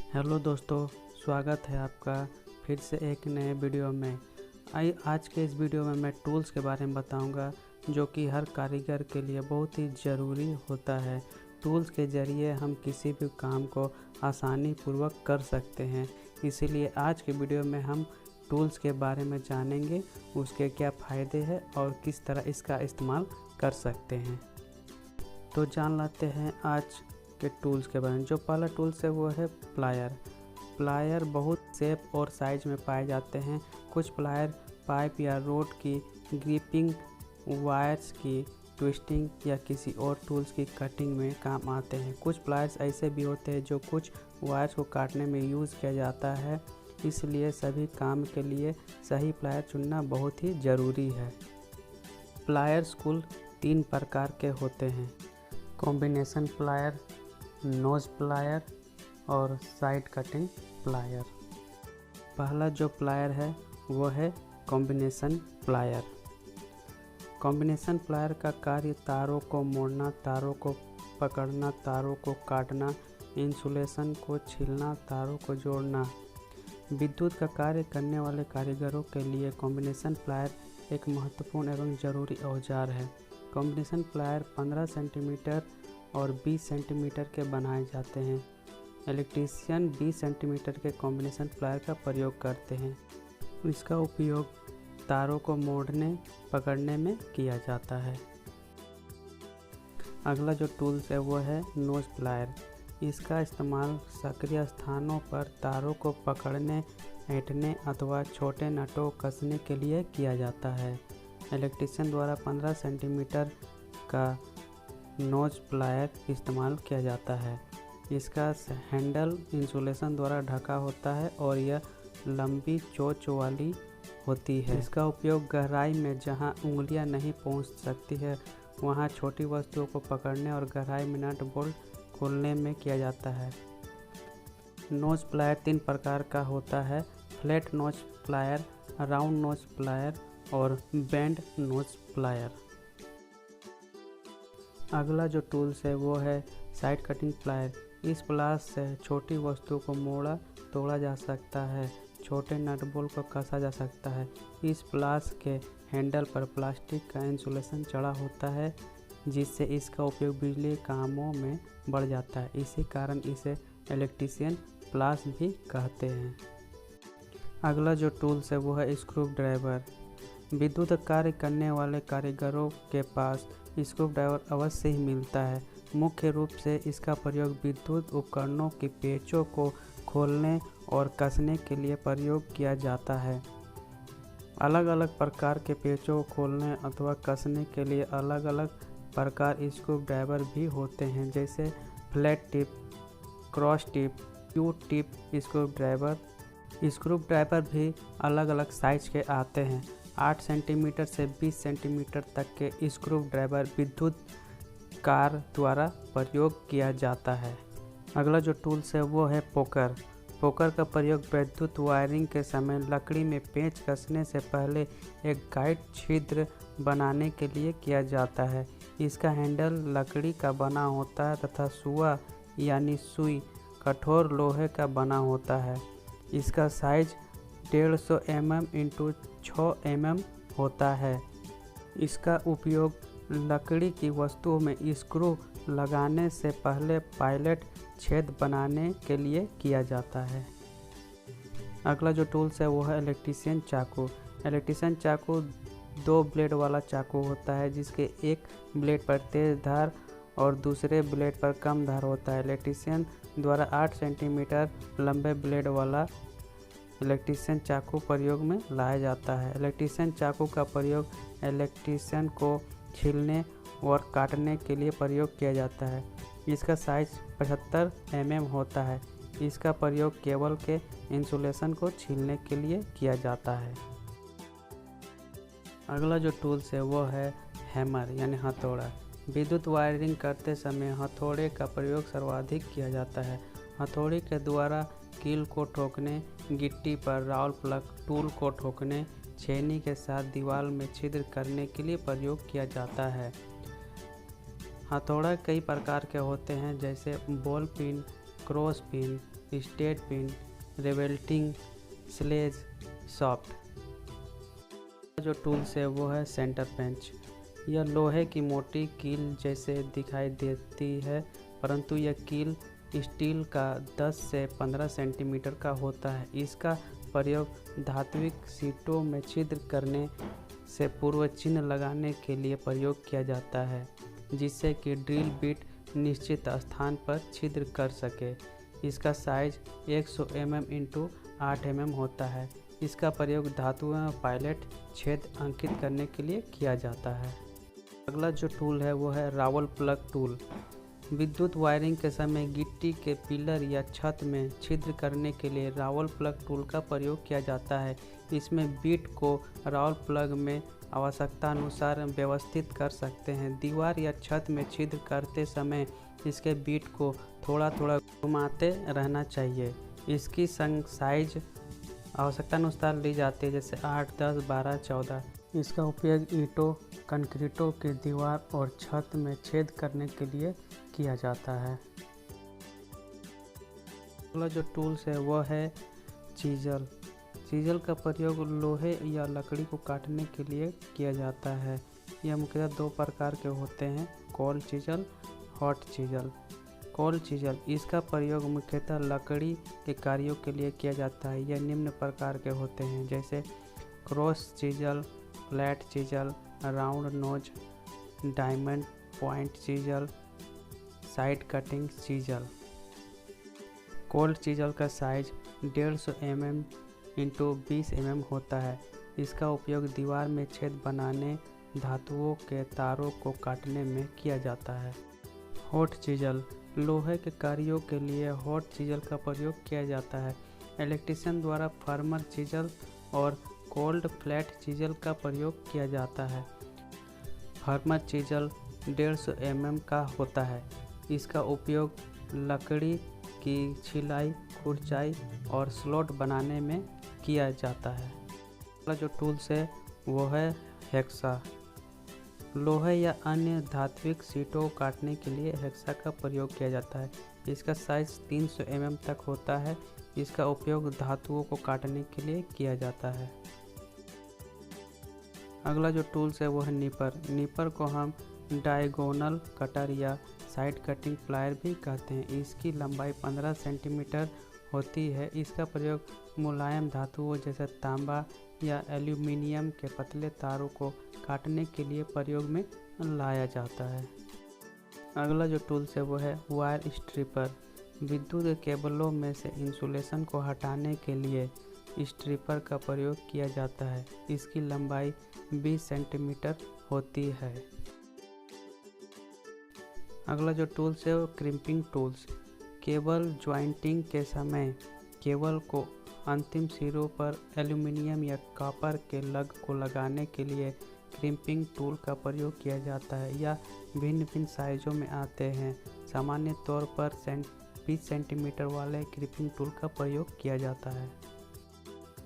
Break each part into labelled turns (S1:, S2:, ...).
S1: Hello दोस्तों, स्वागत है आपका फिर से एक नए वीडियो में। आज के इस वीडियो में मैं टूल्स के बारे में बताऊंगा जो कि हर कारीगर के लिए बहुत ही ज़रूरी होता है। टूल्स के ज़रिए हम किसी भी काम को आसानी पूर्वक कर सकते हैं। इसीलिए आज के वीडियो में हम टूल्स के बारे में जानेंगे, उसके क्या फ़ायदे हैं और किस तरह इसका इस्तेमाल कर सकते हैं। तो जान लेते हैं आज के टूल्स के बारे में। जो पहला टूल्स है वो है प्लायर। प्लायर बहुत शेप और साइज में पाए जाते हैं। कुछ प्लायर पाइप या रोड की ग्रिपिंग, वायर्स की ट्विस्टिंग या किसी और टूल्स की कटिंग में काम आते हैं। कुछ प्लायर्स ऐसे भी होते हैं जो कुछ वायर्स को काटने में यूज़ किया जाता है, इसलिए सभी काम के लिए सही प्लायर चुनना बहुत ही ज़रूरी है। प्लायर्स कुल 3 प्रकार के होते हैं: कॉम्बिनेशन प्लायर, नोज प्लायर और साइड कटिंग प्लायर। पहला जो प्लायर है वो है कॉम्बिनेशन प्लायर। कॉम्बिनेशन प्लायर का कार्य तारों को मोड़ना, तारों को पकड़ना, तारों को काटना, इंसुलेशन को छीलना, तारों को जोड़ना। विद्युत का कार्य करने वाले कारीगरों के लिए कॉम्बिनेशन प्लायर एक महत्वपूर्ण एवं ज़रूरी औजार है। कॉम्बिनेशन प्लायर 15 सेंटीमीटर और 20 सेंटीमीटर के बनाए जाते हैं। इलेक्ट्रीशियन 20 सेंटीमीटर के कॉम्बिनेशन प्लायर का प्रयोग करते हैं। इसका उपयोग तारों को मोड़ने, पकड़ने में किया जाता है। अगला जो टूल्स है वो है नोज प्लायर। इसका इस्तेमाल सक्रिय स्थानों पर तारों को पकड़ने, ऐंठने अथवा छोटे नटों कसने के लिए किया जाता है। इलेक्ट्रीशियन द्वारा 15 सेंटीमीटर का नोज प्लायर इस्तेमाल किया जाता है। इसका हैंडल इंसुलेशन द्वारा ढका होता है और यह लंबी चोंच वाली होती है। इसका उपयोग गहराई में जहां उंगलियां नहीं पहुंच सकती है वहां छोटी वस्तुओं को पकड़ने और गहराई में नट बोल्ट खोलने में किया जाता है। नोज प्लायर 3 प्रकार का होता है: flat knows plier, round knows plier और बेंड नोज प्लायर। अगला जो टूल्स है वो है साइड कटिंग प्लायर। इस प्लास से छोटी वस्तुओं को मोड़ा तोड़ा जा सकता है, छोटे नट बोल्ट को कसा जा सकता है। इस प्लास के हैंडल पर प्लास्टिक का इंसुलेशन चढ़ा होता है, जिससे इसका उपयोग बिजली कामों में बढ़ जाता है। इसी कारण इसे इलेक्ट्रीशियन प्लास भी कहते हैं। अगला जो टूल्स है वो है स्क्रू ड्राइवर। विद्युत कार्य करने वाले कारीगरों के पास स्क्रू ड्राइवर अवश्य ही मिलता है। मुख्य रूप से इसका प्रयोग विद्युत उपकरणों की पेचों को खोलने और कसने के लिए प्रयोग किया जाता है। अलग अलग प्रकार के पेचों को खोलने अथवा कसने के लिए अलग अलग प्रकार स्क्रू ड्राइवर भी होते हैं, जैसे flat tip, cross tip, you tip screw driver. Screw driver भी अलग अलग साइज के आते हैं। 8 सेंटीमीटर से 20 सेंटीमीटर तक के स्क्रू ड्राइवर विद्युत कार द्वारा प्रयोग किया जाता है। अगला जो टूल्स है वो है पोकर। पोकर का प्रयोग विद्युत वायरिंग के समय लकड़ी में पेंच कसने से पहले एक गाइड छिद्र बनाने के लिए किया जाता है। इसका हैंडल लकड़ी का बना होता है तथा सुआ यानी सुई कठोर लोहे का बना होता है। इसका साइज 150 mm × 6 mm होता है। इसका उपयोग लकड़ी की वस्तुओं में स्क्रू लगाने से पहले पायलट छेद बनाने के लिए किया जाता है। अगला जो टूल्स है वो है इलेक्ट्रीशियन चाकू। इलेक्ट्रीशियन चाकू 2 ब्लेड वाला चाकू होता है, जिसके एक ब्लेड पर तेज धार और दूसरे ब्लेड पर कम धार होता है। इलेक्ट्रीशियन द्वारा 8 सेंटीमीटर लंबे ब्लेड वाला इलेक्ट्रीशियन चाकू प्रयोग में लाया जाता है। इलेक्ट्रीशियन चाकू का प्रयोग इलेक्ट्रीशियन को छीलने और काटने के लिए प्रयोग किया जाता है। इसका साइज 75 mm होता है। इसका प्रयोग केबल के इंसुलेशन को छीलने के लिए किया जाता है। अगला जो टूल्स है वो है हैमर यानी हथौड़ा। विद्युत वायरिंग करते समय हथौड़े का प्रयोग सर्वाधिक किया जाता है। हथौड़े के द्वारा कील को ठोकने, गिट्टी पर राउल प्लग टूल को ठोकने, छेनी के साथ दीवार में छिद्र करने के लिए प्रयोग किया जाता है। हथौड़ा कई प्रकार के होते हैं, जैसे ball peen, cross peen, straight peen, riveting, sledge, soft. जो टूल्स है वो है सेंटर पेंच। यह लोहे की मोटी कील जैसे दिखाई देती है, परंतु यह कील स्टील का 10 से 15 सेंटीमीटर का होता है। इसका प्रयोग धात्विक शीटों में छिद्र करने से पूर्व चिन्ह लगाने के लिए प्रयोग किया जाता है, जिससे कि ड्रिल बिट निश्चित स्थान पर छिद्र कर सके। इसका साइज 100 mm × 8 mm होता है। इसका प्रयोग धातु में पायलट छेद अंकित करने के लिए किया जाता है। अगला जो टूल है वो है रावल प्लग टूल। विद्युत वायरिंग के समय गिट्टी के पिलर या छत में छिद्र करने के लिए रावल प्लग टूल का प्रयोग किया जाता है। इसमें बिट को रावल प्लग में आवश्यकता अनुसार व्यवस्थित कर सकते हैं। दीवार या छत में छिद्र करते समय इसके बिट को थोड़ा थोड़ा घुमाते रहना चाहिए। इसकी साइज आवश्यकता अनुसार ली जाती है, जैसे 8, 10, 12, 14। इसका उपयोग ईंटों, कंक्रीटों की दीवार और छत में छेद करने के लिए किया जाता है। अगला जो टूल्स है वो है चीजल। चीजल का प्रयोग लोहे या लकड़ी को काटने के लिए किया जाता है। यह मुख्यतः 2 प्रकार के होते हैं, cold chisel, hot chisel. Cold chisel, इसका प्रयोग मुख्यतः लकड़ी के कार्यों के लिए किया जाता है। यह निम्न प्रकार के होते हैं, जैसे cross chisel, flat chisel, round nose, diamond point chisel, side cutting chisel. Cold chisel का साइज 150 mm × 20 mm होता है। इसका उपयोग दीवार में छेद बनाने, धातुओं के तारों को काटने में किया जाता है। हॉट चीजल, लोहे के कार्यों के लिए हॉट चीजल का प्रयोग किया जाता है। इलेक्ट्रीशियन द्वारा फार्मर चीजल और कोल्ड फ्लैट चीजल का प्रयोग किया जाता है। फार्मर चीजल 150 mm का होता है। इसका उपयोग लकड़ी की छिलाई, खुरचाई और स्लॉट बनाने में किया जाता है। अगला जो टूल्स है वो है हेक्सा। लोहे या अन्य धात्विक शीटों को काटने के लिए हेक्सा का प्रयोग किया जाता है। इसका साइज 300 mm तक होता है। इसका उपयोग धातुओं को काटने के लिए किया जाता है। अगला जो टूल्स है वो है नीपर। नीपर को हम डायगोनल कटर या साइड कटिंग प्लायर भी कहते हैं। इसकी लंबाई 15 सेंटीमीटर होती है। इसका प्रयोग मुलायम धातुओं जैसे तांबा या एल्यूमीनियम के पतले तारों को काटने के लिए प्रयोग में लाया जाता है। अगला जो टूल्स है वो है वायर स्ट्रिपर। विद्युत केबलों में से इंसुलेशन को हटाने के लिए स्ट्रिपर का प्रयोग किया जाता है। इसकी लंबाई 20 सेंटीमीटर होती है। अगला जो टूल्स है वो क्रिम्पिंग टूल्स। केबल ज्वाइंटिंग के समय केबल को अंतिम सिरों पर एल्यूमीनियम या कॉपर के लग को लगाने के लिए क्रिम्पिंग टूल का प्रयोग किया जाता है। यह भिन्न भिन्न साइजों में आते हैं। सामान्य तौर पर 20 सेंटीमीटर वाले क्रिम्पिंग टूल का प्रयोग किया जाता है।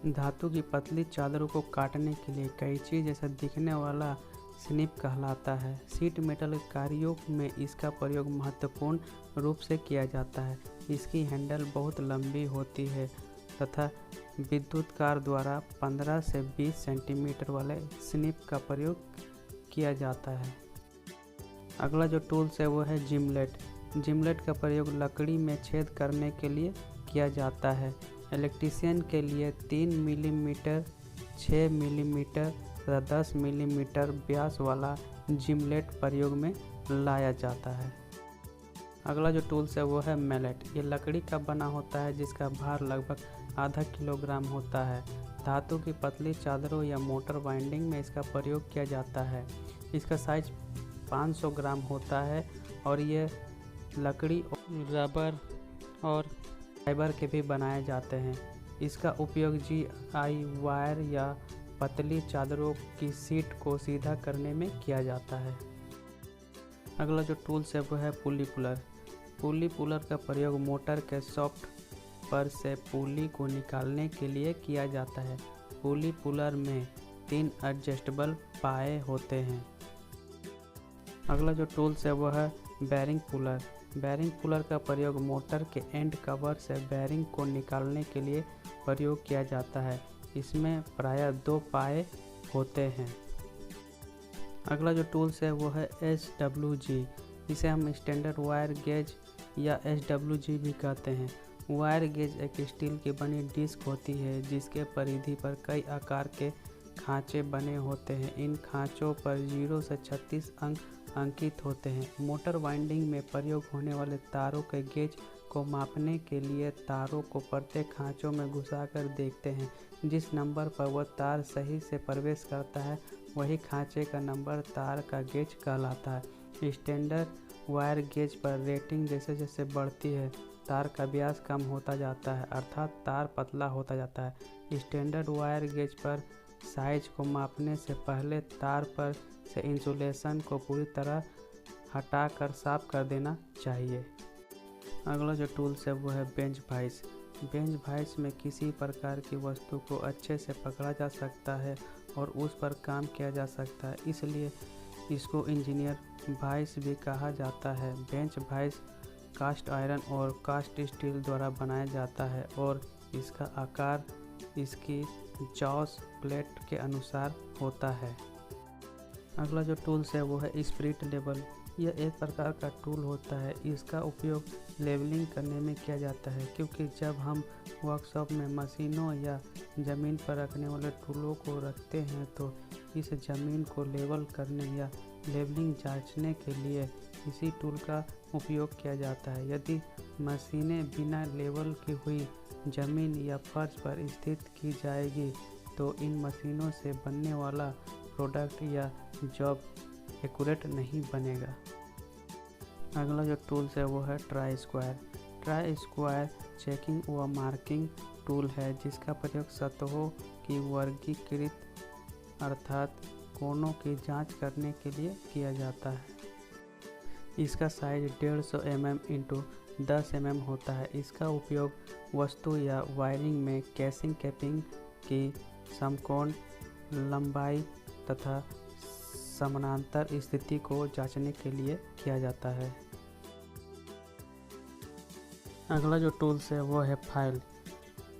S1: धातु की पतली चादरों को काटने के लिए कैंची जैसा दिखने वाला स्निप कहलाता है। शीट मेटल कार्यों में इसका प्रयोग महत्वपूर्ण रूप से किया जाता है। इसकी हैंडल बहुत लंबी होती है तथा विद्युत कार द्वारा 15 से 20 सेंटीमीटर वाले स्निप का प्रयोग किया जाता है। अगला जो टूल्स है वो है जिमलेट। जिमलेट का प्रयोग लकड़ी में छेद करने के लिए किया जाता है। इलेक्ट्रीशियन के लिए 3 मिलीमीटर, 6 मिलीमीटर तथा 10 मिलीमीटर व्यास वाला जिमलेट प्रयोग में लाया जाता है। अगला जो टूल्स है वो है मैलेट। ये लकड़ी का बना होता है जिसका भार लगभग आधा किलोग्राम होता है। धातु की पतली चादरों या मोटर वाइंडिंग में इसका प्रयोग किया जाता है। इसका साइज 500 ग्राम होता है और ये लकड़ी, रबर और फाइबर के भी बनाए जाते हैं। इसका उपयोग GI वायर या पतली चादरों की शीट को सीधा करने में किया जाता है। अगला जो टूल्स है वो है पुली पुलर। पुली पुलर का प्रयोग मोटर के सॉफ्ट पर से पुली को निकालने के लिए किया जाता है। पुली पुलर में 3 एडजस्टेबल पाए होते हैं। अगला जो टूल्स है वो है बेरिंग पुलर। बैरिंग पुलर का प्रयोग मोटर के एंड कवर से बैरिंग को निकालने के लिए प्रयोग किया जाता है। इसमें प्रायः 2 पाए होते हैं। अगला जो टूल्स है वो है SWG। इसे हम स्टैंडर्ड वायर गेज या SWG भी कहते हैं। वायर गेज एक स्टील की बनी डिस्क होती है जिसके परिधि पर कई आकार के खांचे बने होते हैं। इन खांचों पर 0 से 36 अंक अंकित होते हैं। मोटर वाइंडिंग में प्रयोग होने वाले तारों के गेज को मापने के लिए तारों को प्रत्येक खांचों में घुसाकर देखते हैं। जिस नंबर पर वह तार सही से प्रवेश करता है वही खांचे का नंबर तार का गेज कहलाता है। स्टैंडर्ड वायर गेज पर रेटिंग जैसे जैसे बढ़ती है तार का व्यास कम होता जाता है, अर्थात तार पतला होता जाता है। स्टैंडर्ड वायर गेज पर साइज को मापने से पहले तार पर से इंसुलेशन को पूरी तरह हटाकर साफ कर देना चाहिए। अगला जो टूल्स है वो है बेंच वाइस। बेंच वाइस में किसी प्रकार की वस्तु को अच्छे से पकड़ा जा सकता है और उस पर काम किया जा सकता है, इसलिए इसको इंजीनियर वाइस भी कहा जाता है। बेंच वाइस कास्ट आयरन और कास्ट स्टील द्वारा बनाया जाता है और इसका आकार इसकी जॉस प्लेट के अनुसार होता है। अगला जो टूल्स है वो है स्पिरिट लेवल। यह एक प्रकार का टूल होता है। इसका उपयोग लेवलिंग करने में किया जाता है, क्योंकि जब हम वर्कशॉप में मशीनों या ज़मीन पर रखने वाले टूलों को रखते हैं तो इस ज़मीन को लेवल करने या लेवलिंग जांचने के लिए इसी टूल का उपयोग किया जाता है। यदि मशीनें बिना लेवल की हुई ज़मीन या फर्श पर स्थित की जाएगी तो इन मशीनों से बनने वाला प्रोडक्ट या जॉब एक्यूरेट नहीं बनेगा। अगला जो टूल्स है वो है try square. Try square checking व मार्किंग टूल है जिसका प्रयोग सतहों की वर्गीकृत अर्थात कोनों की जांच करने के लिए किया जाता है। इसका साइज 150 mm × 10 mm होता है। इसका उपयोग वस्तु या वायरिंग में कैसिंग कैपिंग की समकोण लंबाई तथा समानांतर स्थिति को जांचने के लिए किया जाता है। अगला जो टूल्स है वो है फाइल।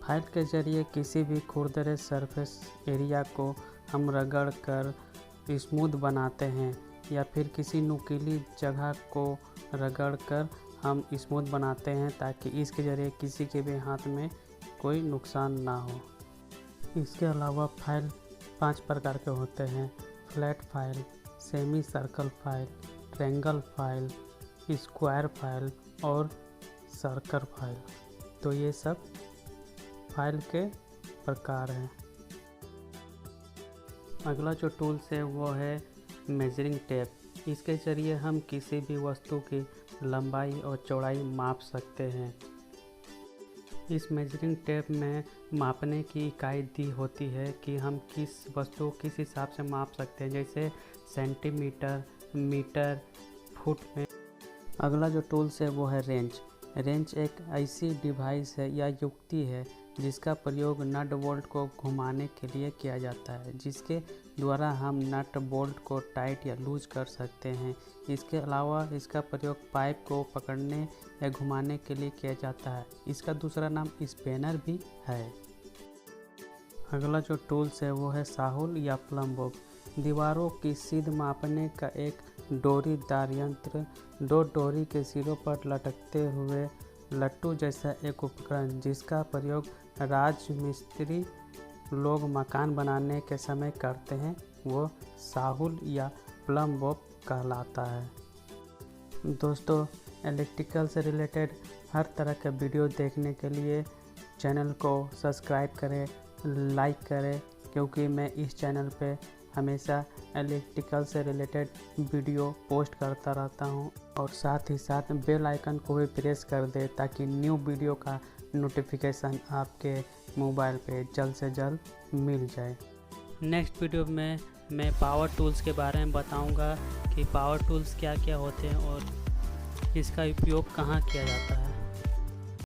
S1: फाइल के जरिए किसी भी खुरदरे सरफेस एरिया को हम रगड़ कर स्मूथ बनाते हैं या फिर किसी नुकीली जगह को रगड़ कर हम स्मूथ बनाते हैं ताकि इसके जरिए किसी के भी हाथ में कोई नुकसान ना हो। इसके अलावा फाइल 5 प्रकार के होते हैं: flat file, semi circle file, triangle file, square file और सर्कल फाइल। तो ये सब फाइल के प्रकार हैं। अगला जो टूल्स है वो है मेजरिंग टेप। इसके जरिए हम किसी भी वस्तु की लंबाई और चौड़ाई माप सकते हैं। इस मेजरिंग टेप में मापने की इकाई दी होती है कि हम किस वस्तु को किस हिसाब से माप सकते हैं, जैसे सेंटीमीटर, मीटर, फुट में। अगला जो टूल्स है वो है रेंच। रेंच एक ऐसी डिवाइस है या युक्ति है जिसका प्रयोग नट बोल्ट को घुमाने के लिए किया जाता है, जिसके द्वारा हम नट बोल्ट को टाइट या लूज कर सकते हैं। इसके अलावा इसका प्रयोग पाइप को पकड़ने या घुमाने के लिए किया जाता है। इसका दूसरा नाम स्पेनर भी है। अगला जो टूल्स है वो है साहुल या प्लम बॉब। दीवारों की सीध मापने का एक डोरीदार यंत्र, 2 डोरी के सिरों पर लटकते हुए लट्टू जैसा एक उपकरण जिसका प्रयोग राजमिस्त्री लोग मकान बनाने के समय करते हैं, वो साहुल या प्लम बॉब कहलाता है। दोस्तों, इलेक्ट्रिकल से रिलेटेड हर तरह के वीडियो देखने के लिए चैनल को सब्सक्राइब करें, लाइक करें, क्योंकि मैं इस चैनल पे हमेशा इलेक्ट्रिकल से रिलेटेड वीडियो पोस्ट करता रहता हूं, और साथ ही साथ बेल आइकन को भी प्रेस कर दे ताकि न्यू वीडियो का नोटिफिकेशन आपके मोबाइल पे जल्द से जल्द मिल जाए। नेक्स्ट वीडियो में मैं पावर टूल्स के बारे में बताऊंगा कि पावर टूल्स क्या क्या होते हैं और इसका उपयोग कहाँ किया जाता है।